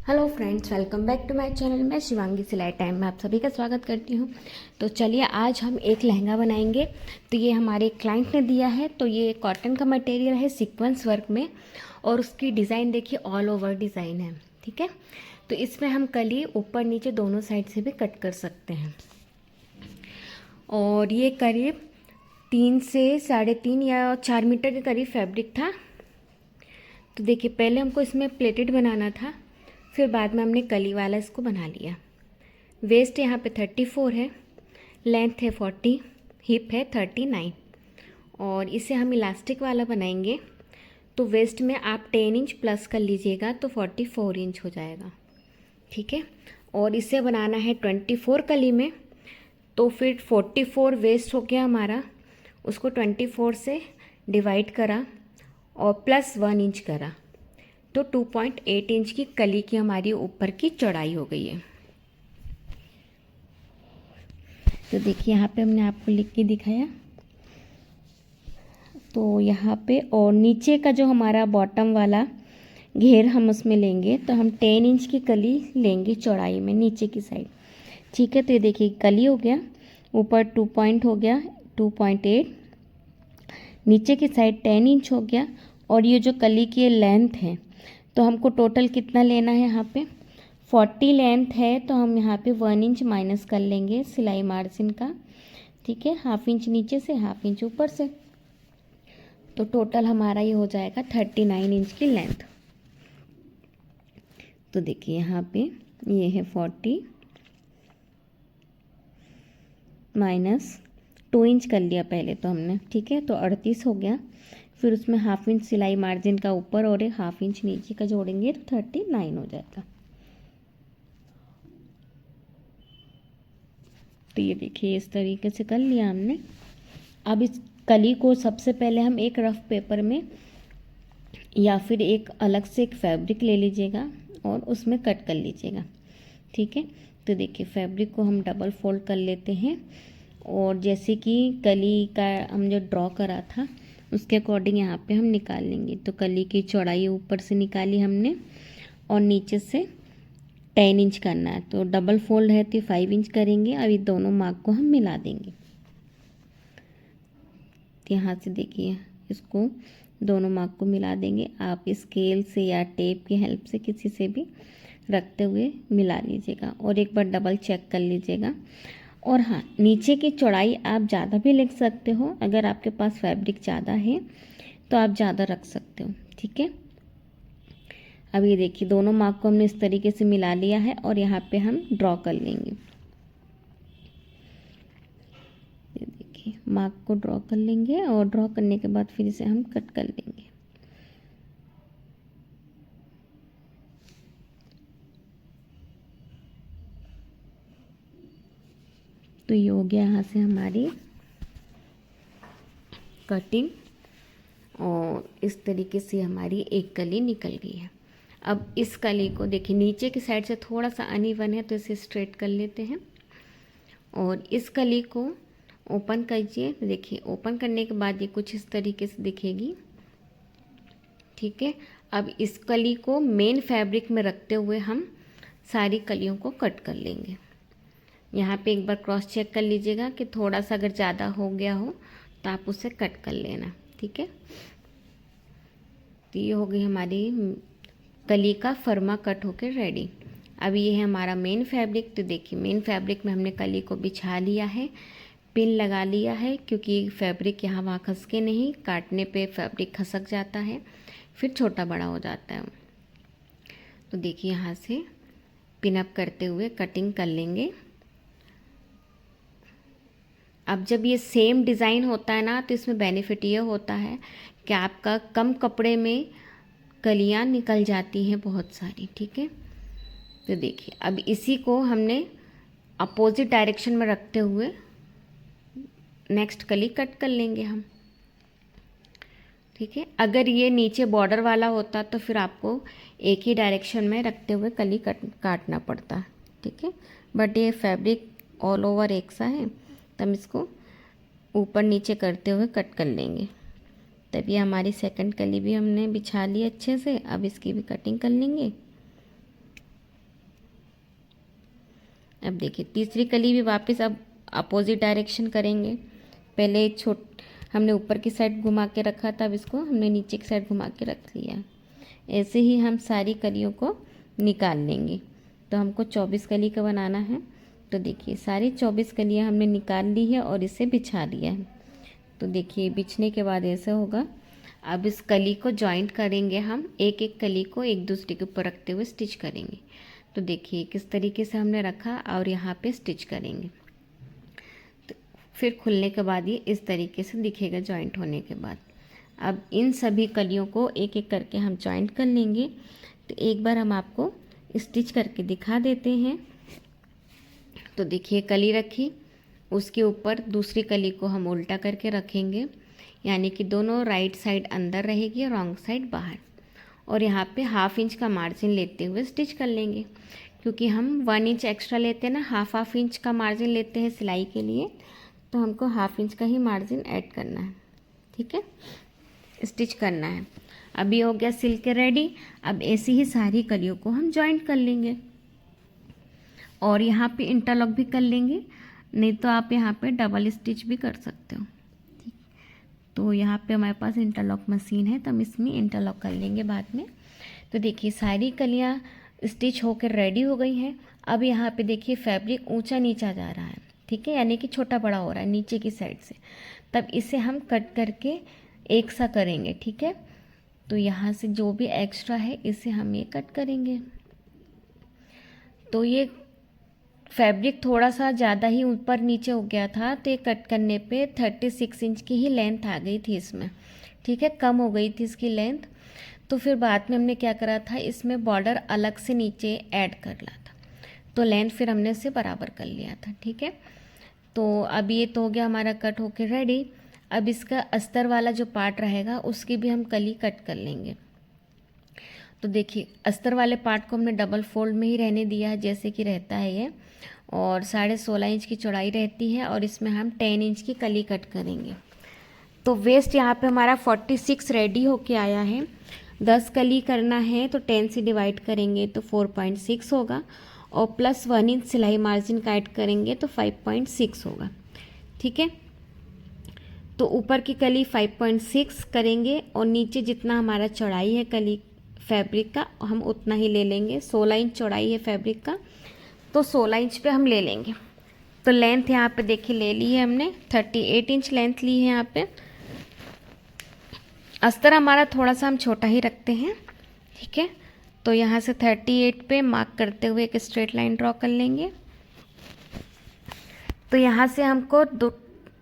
Hello friends, welcome back to my channel. मैं शिवांगी सिलाई time में आप सभी का स्वागत करती हूँ। तो चलिए आज हम एक लहंगा बनाएंगे। तो ये हमारे क्लाइंट ने दिया है। तो ये कॉटन का मटेरियल है सीक्वेंस वर्क में, और उसकी डिज़ाइन देखिए ऑल ओवर डिज़ाइन है। ठीक है, तो इसमें हम कली ऊपर नीचे दोनों साइड से भी कट कर सकते हैं। और ये करीब 3 से 3.5 या 4 मीटर के करीब फैब्रिक था। तो देखिए पहले हमको इसमें प्लेटेड बनाना था, फिर बाद में हमने कली वाला इसको बना लिया। वेस्ट यहाँ पे 34 है, लेंथ है 40, हिप है 39, और इसे हम इलास्टिक वाला बनाएंगे। तो वेस्ट में आप 10 इंच प्लस कर लीजिएगा तो 44 इंच हो जाएगा। ठीक है, और इसे बनाना है 24 कली में। तो फिर 44 वेस्ट हो गया हमारा, उसको 24 से डिवाइड करा और प्लस 1 इंच करा, तो 2.8 इंच की कली की हमारी ऊपर की चौड़ाई हो गई है। तो देखिए यहाँ पे हमने आपको लिख के दिखाया। तो यहाँ पे और नीचे का जो हमारा बॉटम वाला घेर हम उसमें लेंगे, तो हम 10 इंच की कली लेंगे चौड़ाई में नीचे की साइड। ठीक है, तो ये देखिए कली हो गया, ऊपर 2 पॉइंट हो गया 2.8, नीचे की साइड 10 इंच हो गया। और ये जो कली की लेंथ है, तो हमको टोटल कितना लेना है, यहाँ पे 40 लेंथ है, तो हम यहाँ पे 1 इंच माइनस कर लेंगे सिलाई मार्जिन का। ठीक है, हाफ इंच नीचे से हाफ इंच ऊपर से, तो टोटल हमारा ये हो जाएगा 39 इंच की लेंथ। तो देखिए यहाँ पे ये है 40 माइनस 2 इंच कर लिया पहले तो हमने। ठीक है, तो 38 हो गया। फिर उसमें हाफ इंच सिलाई मार्जिन का ऊपर और एक हाफ इंच नीचे का जोड़ेंगे तो 39 हो जाएगा। तो ये देखिए इस तरीके से कर लिया हमने। अब इस कली को सबसे पहले हम एक रफ पेपर में या फिर एक अलग से एक फैब्रिक ले लीजिएगा और उसमें कट कर लीजिएगा। ठीक है, तो देखिए फैब्रिक को हम डबल फोल्ड कर लेते हैं, और जैसे कि कली का हम जो ड्रॉ करा था उसके अकॉर्डिंग यहाँ पे हम निकाल लेंगे। तो कली की चौड़ाई ऊपर से निकाली हमने और नीचे से 10 इंच करना है, तो डबल फोल्ड है तो 5 इंच करेंगे। अब ये दोनों मार्क को हम मिला देंगे। यहाँ से देखिए इसको दोनों मार्क को मिला देंगे। आप स्केल से या टेप की हेल्प से किसी से भी रखते हुए मिला लीजिएगा और एक बार डबल चेक कर लीजिएगा। और हाँ, नीचे की चौड़ाई आप ज़्यादा भी लिख सकते हो, अगर आपके पास फैब्रिक ज़्यादा है तो आप ज़्यादा रख सकते हो। ठीक है, अब ये देखिए दोनों मार्क को हमने इस तरीके से मिला लिया है और यहाँ पे हम ड्रॉ कर लेंगे। ये देखिए मार्क को ड्रॉ कर लेंगे और ड्रॉ करने के बाद फिर इसे हम कट कर लेंगे। तो ये हो गया यहाँ से हमारी कटिंग, और इस तरीके से हमारी एक कली निकल गई है। अब इस कली को देखिए नीचे की साइड से थोड़ा सा अनइवन है, तो इसे स्ट्रेट कर लेते हैं और इस कली को ओपन कीजिए। देखिए ओपन करने के बाद ये कुछ इस तरीके से दिखेगी। ठीक है, अब इस कली को मेन फैब्रिक में रखते हुए हम सारी कलियों को कट कर लेंगे। यहाँ पे एक बार क्रॉस चेक कर लीजिएगा कि थोड़ा सा अगर ज़्यादा हो गया हो तो आप उसे कट कर लेना। ठीक है, तो ये हो गई हमारी कली का फर्मा कट होकर रेडी। अब ये है हमारा मेन फैब्रिक। तो देखिए मेन फैब्रिक में हमने कली को बिछा लिया है, पिन लगा लिया है, क्योंकि फैब्रिक यहाँ वहाँ खसके नहीं, काटने पे फैब्रिक खसक जाता है, फिर छोटा बड़ा हो जाता है। तो देखिए यहाँ से पिन अप करते हुए कटिंग कर लेंगे। अब जब ये सेम डिज़ाइन होता है ना, तो इसमें बेनिफिट ये होता है कि आपका कम कपड़े में कलियाँ निकल जाती हैं बहुत सारी। ठीक है, तो देखिए अब इसी को हमने अपोजिट डायरेक्शन में रखते हुए नेक्स्ट कली कट कर लेंगे हम। ठीक है, अगर ये नीचे बॉर्डर वाला होता तो फिर आपको एक ही डायरेक्शन में रखते हुए कली काटना पड़ता। ठीक है, बट ये फैब्रिक ऑल ओवर एक सा है, तो हम इसको ऊपर नीचे करते हुए कट कर लेंगे। तब ये हमारी सेकंड कली भी हमने बिछा ली अच्छे से। अब इसकी भी कटिंग कर लेंगे। अब देखिए तीसरी कली भी वापस अब अपोजिट डायरेक्शन करेंगे। पहले हमने ऊपर की साइड घुमा के रखा था, अब इसको हमने नीचे की साइड घुमा के रख लिया। ऐसे ही हम सारी कलियों को निकाल लेंगे। तो हमको 24 कली का बनाना है। तो देखिए सारी 24 कलियाँ हमने निकाल ली है और इसे बिछा दिया है। तो देखिए बिछने के बाद ऐसा होगा। अब इस कली को जॉइंट करेंगे हम, एक एक कली को एक दूसरे के ऊपर रखते हुए स्टिच करेंगे। तो देखिए किस तरीके से हमने रखा और यहाँ पे स्टिच करेंगे। तो फिर खुलने के बाद ये इस तरीके से दिखेगा जॉइंट होने के बाद। अब इन सभी कलियों को एक एक करके हम जॉइंट कर लेंगे। तो एक बार हम आपको स्टिच करके दिखा देते हैं। तो देखिए कली रखी, उसके ऊपर दूसरी कली को हम उल्टा करके रखेंगे, यानी कि दोनों राइट साइड अंदर रहेगी और रॉन्ग साइड बाहर। और यहाँ पे 1/2 इंच का मार्जिन लेते हुए स्टिच कर लेंगे, क्योंकि हम 1 इंच एक्स्ट्रा लेते हैं ना, 1/2 इंच का मार्जिन लेते हैं सिलाई के लिए, तो हमको 1/2 इंच का ही मार्जिन ऐड करना है। ठीक है, स्टिच करना है। अभी हो गया सिल के रेडी। अब ऐसी ही सारी कलियों को हम जॉइंट कर लेंगे और यहाँ पे इंटरलॉक भी कर लेंगे, नहीं तो आप यहाँ पे डबल स्टिच भी कर सकते हो। ठीक, तो यहाँ पे हमारे पास इंटरलॉक मशीन है, तो हम इसमें इंटरलॉक कर लेंगे बाद में। तो देखिए सारी कलियाँ स्टिच होकर रेडी हो गई हैं। अब यहाँ पे देखिए फैब्रिक ऊंचा नीचा जा रहा है, ठीक है, यानी कि छोटा बड़ा हो रहा है नीचे की साइड से। तब इसे हम कट करके एक सा करेंगे। ठीक है, तो यहाँ से जो भी एक्स्ट्रा है इसे हम ये कट करेंगे। तो ये फैब्रिक थोड़ा सा ज़्यादा ही ऊपर नीचे हो गया था, तो ये कट करने पे 36 इंच की ही लेंथ आ गई थी इसमें। ठीक है, कम हो गई थी इसकी लेंथ। तो फिर बाद में हमने क्या करा था, इसमें बॉर्डर अलग से नीचे ऐड कर लिया था, तो लेंथ फिर हमने इसे बराबर कर लिया था। ठीक है, तो अब ये तो हो गया हमारा कट होके रेडी। अब इसका अस्तर वाला जो पार्ट रहेगा उसकी भी हम कली कट कर लेंगे। तो देखिए अस्तर वाले पार्ट को हमने डबल फोल्ड में ही रहने दिया है जैसे कि रहता है ये, और 16.5 इंच की चौड़ाई रहती है, और इसमें हम 10 इंच की कली कट करेंगे। तो वेस्ट यहाँ पे हमारा 46 रेडी होके आया है। 10 कली करना है तो 10 से डिवाइड करेंगे तो 4.6 होगा, और प्लस 1 इंच सिलाई मार्जिन का ऐड करेंगे तो 5.6 होगा। ठीक है, तो ऊपर की कली 5.6 करेंगे और नीचे जितना हमारा चौड़ाई है कली फैब्रिक का हम उतना ही ले लेंगे। 16 इंच चौड़ाई है फैब्रिक का, तो 16 इंच पे हम ले लेंगे। तो लेंथ यहाँ पे देखिए ले ली है हमने, 38 इंच लेंथ ली है यहाँ पे। अस्तर हमारा थोड़ा सा हम छोटा ही रखते हैं। ठीक है, तो यहाँ से 38 पे मार्क करते हुए एक स्ट्रेट लाइन ड्रॉ कर लेंगे। तो यहाँ से हमको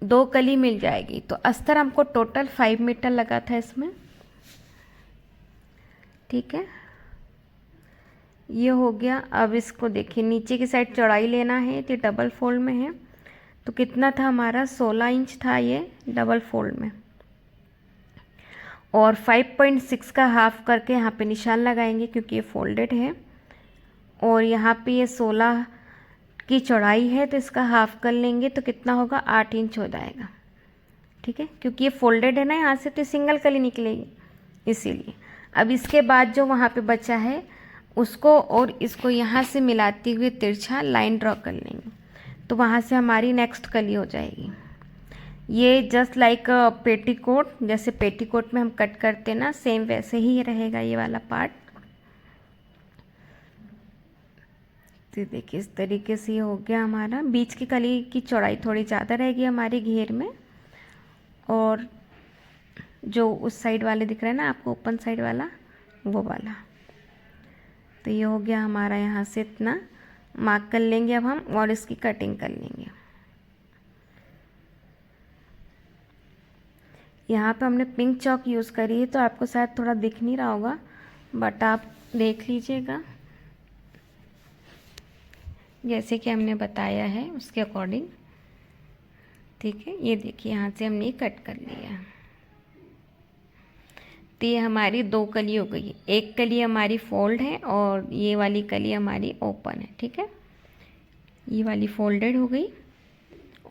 दो कली मिल जाएगी। तो अस्तर हमको टोटल 5 मीटर लगा था इसमें। ठीक है, ये हो गया। अब इसको देखिए नीचे की साइड चौड़ाई लेना है, तो डबल फोल्ड में है, तो कितना था हमारा 16 इंच था ये डबल फोल्ड में, और 5.6 का हाफ करके यहाँ पे निशान लगाएंगे क्योंकि ये फोल्डेड है, और यहाँ पे ये 16 की चौड़ाई है तो इसका हाफ कर लेंगे तो कितना होगा 8 इंच हो जाएगा। ठीक है, क्योंकि ये फोल्डेड है ना यहाँ से, तो सिंगल कली निकलेगी इसीलिए। अब इसके बाद जो वहाँ पे बचा है उसको और इसको यहाँ से मिलाते हुए तिरछा लाइन ड्रॉ कर लेंगे, तो वहाँ से हमारी नेक्स्ट कली हो जाएगी। ये जस्ट लाइक पेटीकोट, जैसे पेटीकोट में हम कट करते ना, सेम वैसे ही रहेगा ये वाला पार्ट। तो देखिए इस तरीके से ये हो गया हमारा। बीच की कली की चौड़ाई थोड़ी ज़्यादा रहेगी हमारी घेर में, और जो उस साइड वाले दिख रहा है ना आपको ओपन साइड वाला, वो वाला। तो ये हो गया हमारा, यहाँ से इतना मार्क कर लेंगे अब हम, और इसकी कटिंग कर लेंगे। यहाँ पे हमने पिंक चॉक यूज़ करी है, तो आपको शायद थोड़ा दिख नहीं रहा होगा, बट आप देख लीजिएगा जैसे कि हमने बताया है उसके अकॉर्डिंग। ठीक है, ये देखिए यहाँ से हमने कट कर लिया। तो ये हमारी 2 कली हो गई, एक कली हमारी फोल्ड है और ये वाली कली हमारी ओपन है। ठीक है, ये वाली फोल्डेड हो गई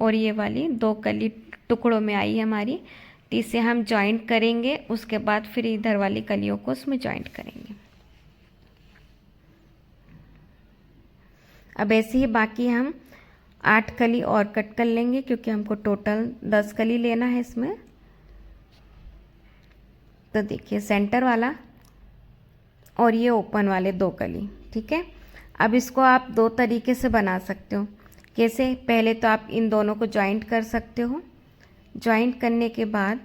और ये वाली 2 कली टुकड़ों में आई है हमारी। तो इसे हम जॉइंट करेंगे, उसके बाद फिर इधर वाली कलियों को उसमें जॉइंट करेंगे। अब ऐसे ही बाकी हम 8 कली और कट कर लेंगे, क्योंकि हमको टोटल 10 कली लेना है इसमें। तो देखिए सेंटर वाला और ये ओपन वाले 2 कली, ठीक है। अब इसको आप 2 तरीके से बना सकते हो। कैसे? पहले तो आप इन दोनों को जॉइंट कर सकते हो। जॉइंट करने के बाद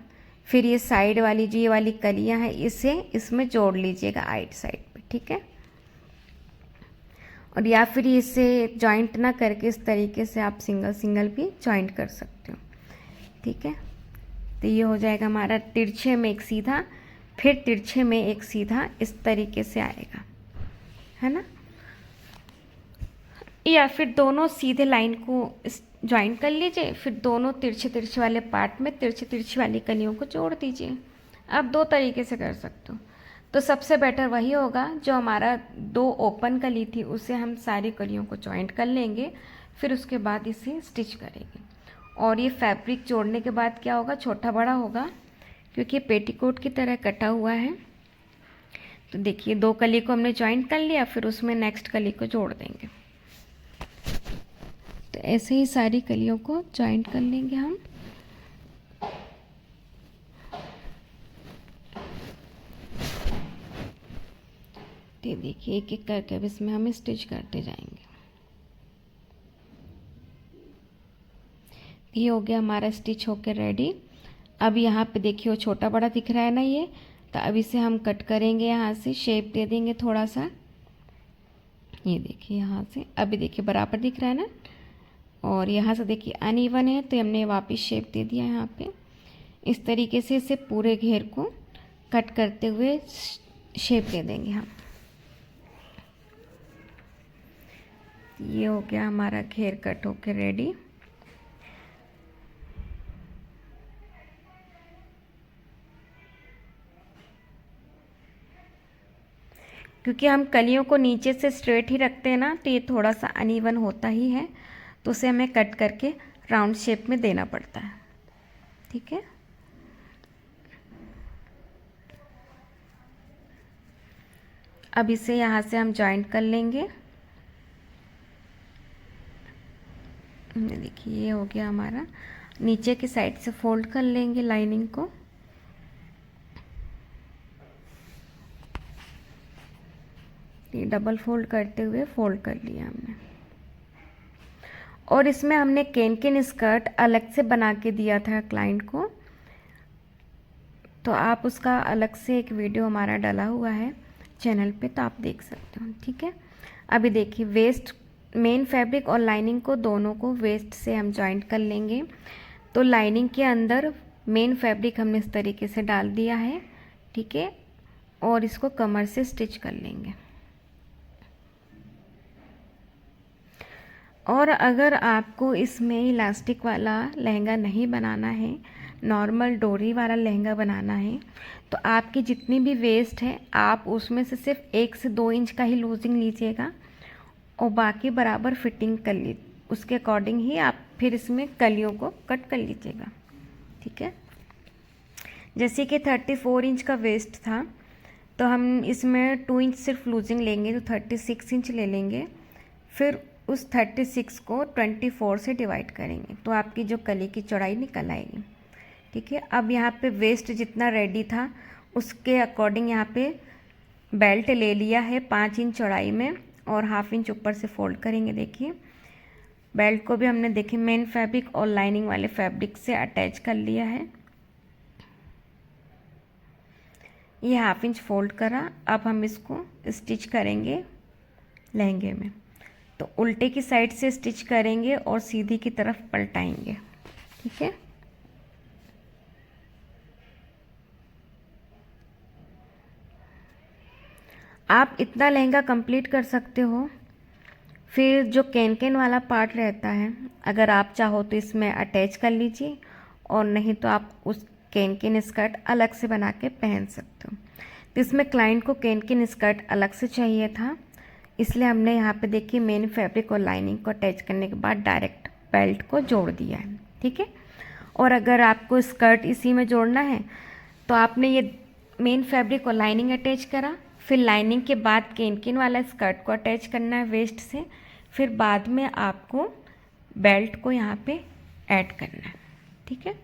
फिर ये साइड वाली जो ये वाली कलियां हैं इसे इसमें जोड़ लीजिएगा आइट साइड पे, ठीक है। और या फिर इसे जॉइंट ना करके इस तरीके से आप सिंगल सिंगल भी जॉइंट कर सकते हो, ठीक है। तो ये हो जाएगा हमारा तिरछे में एक सीधा, फिर तिरछे में एक सीधा, इस तरीके से आएगा, है ना। या फिर दोनों सीधे लाइन को ज्वाइन कर लीजिए, फिर दोनों तिरछे तिरछे वाले पार्ट में तिरछे तिरछे वाली कलियों को जोड़ दीजिए। आप 2 तरीके से कर सकते हो। तो सबसे बेटर वही होगा, जो हमारा 2 ओपन कली थी उसे हम सारी कलियों को जॉइंट कर लेंगे, फिर उसके बाद इसे स्टिच करेंगे। और ये फैब्रिक जोड़ने के बाद क्या होगा, छोटा बड़ा होगा, क्योंकि पेटीकोट की तरह कटा हुआ है। तो देखिए 2 कली को हमने जॉइंट कर लिया, फिर उसमें नेक्स्ट कली को जोड़ देंगे। तो ऐसे ही सारी कलियों को जॉइंट कर लेंगे हम। तो देखिए एक एक करके अब इसमें हम स्टिच करते जाएंगे। ये हो गया हमारा स्टिच होकर रेडी। अब यहाँ पे देखिए वो छोटा बड़ा दिख रहा है ना ये, तो अब इसे हम कट करेंगे, यहाँ से शेप दे देंगे थोड़ा सा। ये देखिए यहाँ से अभी देखिए बराबर दिख रहा है ना, और यहाँ से देखिए अनइवन है तो हमने वापस शेप दे दिया यहाँ पे। इस तरीके से इसे पूरे घेर को कट करते हुए शेप दे देंगे हम। ये हो गया हमारा घेर कट होके रेडी। क्योंकि हम कलियों को नीचे से स्ट्रेट ही रखते हैं ना, तो ये थोड़ा सा अनइवन होता ही है, तो उसे हमें कट करके राउंड शेप में देना पड़ता है, ठीक है। अब इसे यहाँ से हम जॉइंट कर लेंगे। देखिए ये हो गया हमारा, नीचे की साइड से फोल्ड कर लेंगे लाइनिंग को। ये डबल फोल्ड करते हुए फोल्ड कर लिया हमने। और इसमें हमने केन स्कर्ट अलग से बना के दिया था क्लाइंट को, तो आप उसका अलग से एक वीडियो हमारा डला हुआ है चैनल पे, तो आप देख सकते हो, ठीक है। अभी देखिए वेस्ट मेन फैब्रिक और लाइनिंग को दोनों को वेस्ट से हम जॉइंट कर लेंगे। तो लाइनिंग के अंदर मेन फैब्रिक हमने इस तरीके से डाल दिया है, ठीक है, और इसको कमर से स्टिच कर लेंगे। और अगर आपको इसमें इलास्टिक वाला लहंगा नहीं बनाना है, नॉर्मल डोरी वाला लहंगा बनाना है, तो आपकी जितनी भी वेस्ट है आप उसमें से सिर्फ 1 से 2 इंच का ही लूजिंग लीजिएगा और बाकी बराबर फिटिंग कर ली, उसके अकॉर्डिंग ही आप फिर इसमें कलियों को कट कर लीजिएगा, ठीक है। जैसे कि 34 इंच का वेस्ट था, तो हम इसमें 2 इंच सिर्फ लूजिंग लेंगे, तो 36 इंच ले लेंगे, फिर उस 36 को 24 से डिवाइड करेंगे, तो आपकी जो कली की चौड़ाई निकल आएगी, ठीक है। अब यहाँ पे वेस्ट जितना रेडी था उसके अकॉर्डिंग यहाँ पे बेल्ट ले लिया है 5 इंच चौड़ाई में, और ½ इंच ऊपर से फोल्ड करेंगे। देखिए बेल्ट को भी हमने देखिए मेन फैब्रिक और लाइनिंग वाले फैब्रिक से अटैच कर लिया है। ये ½ इंच फोल्ड करा। अब हम इसको स्टिच करेंगे लहंगे में, तो उल्टे की साइड से स्टिच करेंगे और सीधी की तरफ पलटाएंगे, ठीक है। आप इतना लहंगा कंप्लीट कर सकते हो। फिर जो कैन वाला पार्ट रहता है, अगर आप चाहो तो इसमें अटैच कर लीजिए, और नहीं तो आप उस कैन स्कर्ट अलग से बना के पहन सकते हो। तो इसमें क्लाइंट को कैन स्कर्ट अलग से चाहिए था, इसलिए हमने यहाँ पे देखिए मेन फैब्रिक और लाइनिंग को अटैच करने के बाद डायरेक्ट बेल्ट को जोड़ दिया है, ठीक है। और अगर आपको स्कर्ट इसी में जोड़ना है तो आपने ये मेन फैब्रिक और लाइनिंग अटैच करा, फिर लाइनिंग के बाद कैन वाला स्कर्ट को अटैच करना है वेस्ट से, फिर बाद में आपको बेल्ट को यहाँ पे ऐड करना है, ठीक है।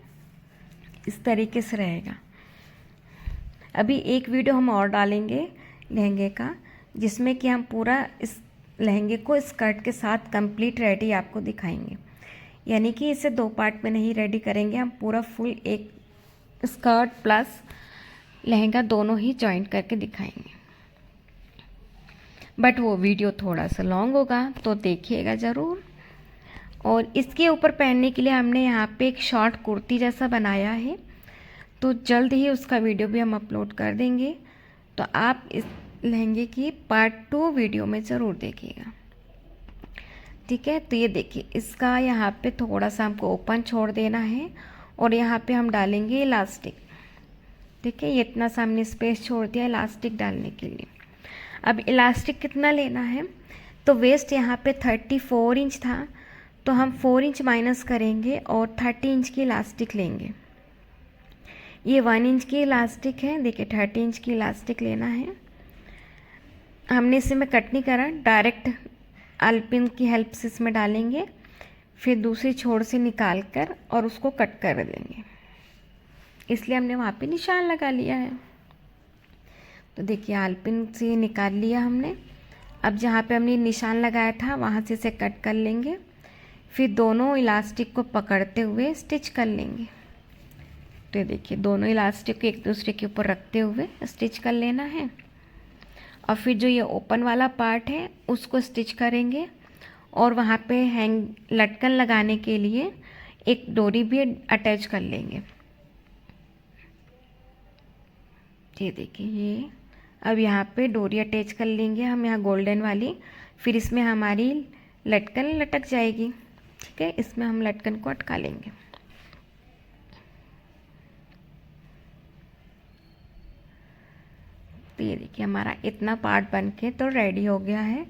इस तरीके से रहेगा। अभी एक वीडियो हम और डालेंगे लहंगे का, जिसमें कि हम पूरा इस लहंगे को स्कर्ट के साथ कंप्लीट रेडी आपको दिखाएंगे। यानी कि इसे 2 पार्ट में नहीं रेडी करेंगे, हम पूरा फुल एक स्कर्ट प्लस लहंगा दोनों ही जॉइंट करके दिखाएंगे। बट वो वीडियो थोड़ा सा लॉन्ग होगा, तो देखिएगा ज़रूर। और इसके ऊपर पहनने के लिए हमने यहाँ पे एक शॉर्ट कुर्ती जैसा बनाया है, तो जल्द ही उसका वीडियो भी हम अपलोड कर देंगे। तो आप इस लहंगे की पार्ट 2 वीडियो में ज़रूर देखिएगा, ठीक है। तो ये देखिए, इसका यहाँ पे थोड़ा सा हमको ओपन छोड़ देना है और यहाँ पे हम डालेंगे इलास्टिक, ठीक है। ये इतना सा हमने स्पेस छोड़ दिया इलास्टिक डालने के लिए। अब इलास्टिक कितना लेना है, तो वेस्ट यहाँ पे 34 इंच था, तो हम 4 इंच माइनस करेंगे और 30 इंच की इलास्टिक लेंगे। ये 1 इंच की इलास्टिक है, देखिए 30 इंच की इलास्टिक लेना है। हमने इसे में कट नहीं करा, डायरेक्ट अल्पिन की हेल्प से इसमें डालेंगे, फिर दूसरी छोर से निकाल कर और उसको कट कर देंगे। इसलिए हमने वहाँ पे निशान लगा लिया है। तो देखिए अल्पिन से निकाल लिया हमने। अब जहाँ पे हमने निशान लगाया था वहाँ से इसे कट कर लेंगे, फिर दोनों इलास्टिक को पकड़ते हुए स्टिच कर लेंगे। तो देखिए दोनों इलास्टिक को एक दूसरे के ऊपर रखते हुए स्टिच कर लेना है। और फिर जो ये ओपन वाला पार्ट है उसको स्टिच करेंगे और वहाँ पे हैंग लटकन लगाने के लिए एक डोरी भी अटैच कर लेंगे। ये देखिए, ये अब यहाँ पे डोरी अटैच कर लेंगे हम, यहाँ गोल्डन वाली। फिर इसमें हमारी लटकन लटक जाएगी, ठीक है। इसमें हम लटकन को अटका लेंगे। तो ये देखिए हमारा इतना पार्ट बन के तो रेडी हो गया है।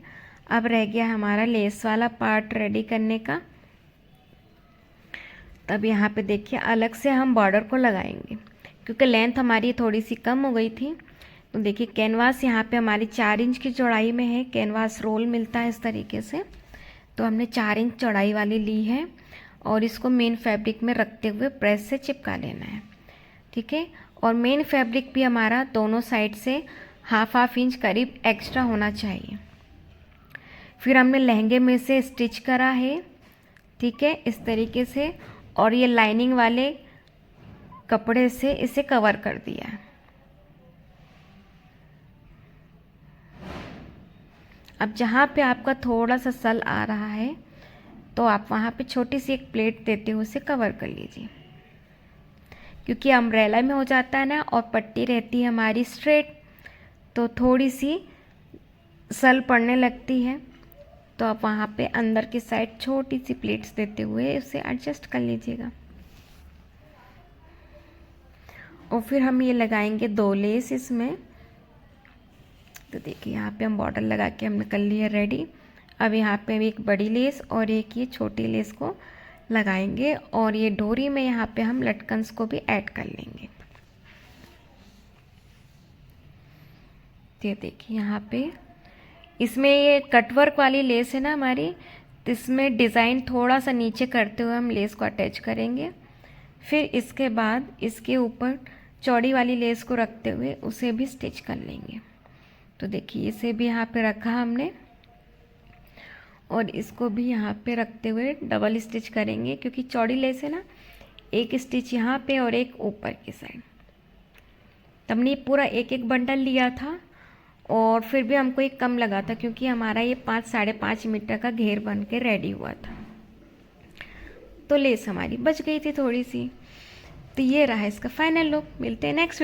अब रह गया हमारा लेस वाला पार्ट रेडी करने का। तब यहाँ पे देखिए अलग से हम बॉर्डर को लगाएंगे, क्योंकि लेंथ हमारी थोड़ी सी कम हो गई थी। तो देखिए कैनवास यहाँ पे हमारी 4 इंच की चौड़ाई में है। कैनवास रोल मिलता है इस तरीके से, तो हमने 4 इंच चौड़ाई वाली ली है और इसको मेन फैब्रिक में रखते हुए प्रेस से चिपका लेना है, ठीक है। और मेन फैब्रिक भी हमारा दोनों साइड से हाफ इंच करीब एक्स्ट्रा होना चाहिए। फिर हमने लहंगे में से स्टिच करा है, ठीक है, इस तरीके से। और ये लाइनिंग वाले कपड़े से इसे कवर कर दिया है। अब जहाँ पे आपका थोड़ा सा सल आ रहा है, तो आप वहाँ पे छोटी सी एक प्लेट देते हुए उसे कवर कर लीजिए, क्योंकि अम्ब्रेला में हो जाता है ना और पट्टी रहती है हमारी स्ट्रेट, तो थोड़ी सी सल पड़ने लगती है। तो आप वहाँ पे अंदर की साइड छोटी सी प्लेट्स देते हुए उसे एडजस्ट कर लीजिएगा। और फिर हम ये लगाएंगे 2 लेस इसमें। तो देखिए यहाँ पे हम बॉर्डर लगा के हमने कर लिया रेडी। अब यहाँ पे एक बड़ी लेस और एक ये छोटी लेस को लगाएंगे और ये डोरी में यहाँ पे हम लटकन्स को भी ऐड कर लेंगे। ये देखिए यहाँ पे इसमें ये कटवर्क वाली लेस है ना हमारी, तो इसमें डिज़ाइन थोड़ा सा नीचे करते हुए हम लेस को अटैच करेंगे। फिर इसके बाद इसके ऊपर चौड़ी वाली लेस को रखते हुए उसे भी स्टिच कर लेंगे। तो देखिए इसे भी यहाँ पे रखा हमने और इसको भी यहाँ पे रखते हुए डबल स्टिच करेंगे, क्योंकि चौड़ी लेस है ना, एक स्टिच यहाँ पे और एक ऊपर की साइड। तब हमने पूरा एक बंडल लिया था और फिर भी हमको एक कम लगा था, क्योंकि हमारा ये 5-5.5 मीटर का घेर बन के रेडी हुआ था, तो लेस हमारी बच गई थी थोड़ी सी। तो ये रहा इसका फाइनल लुक। मिलते हैं नेक्स्ट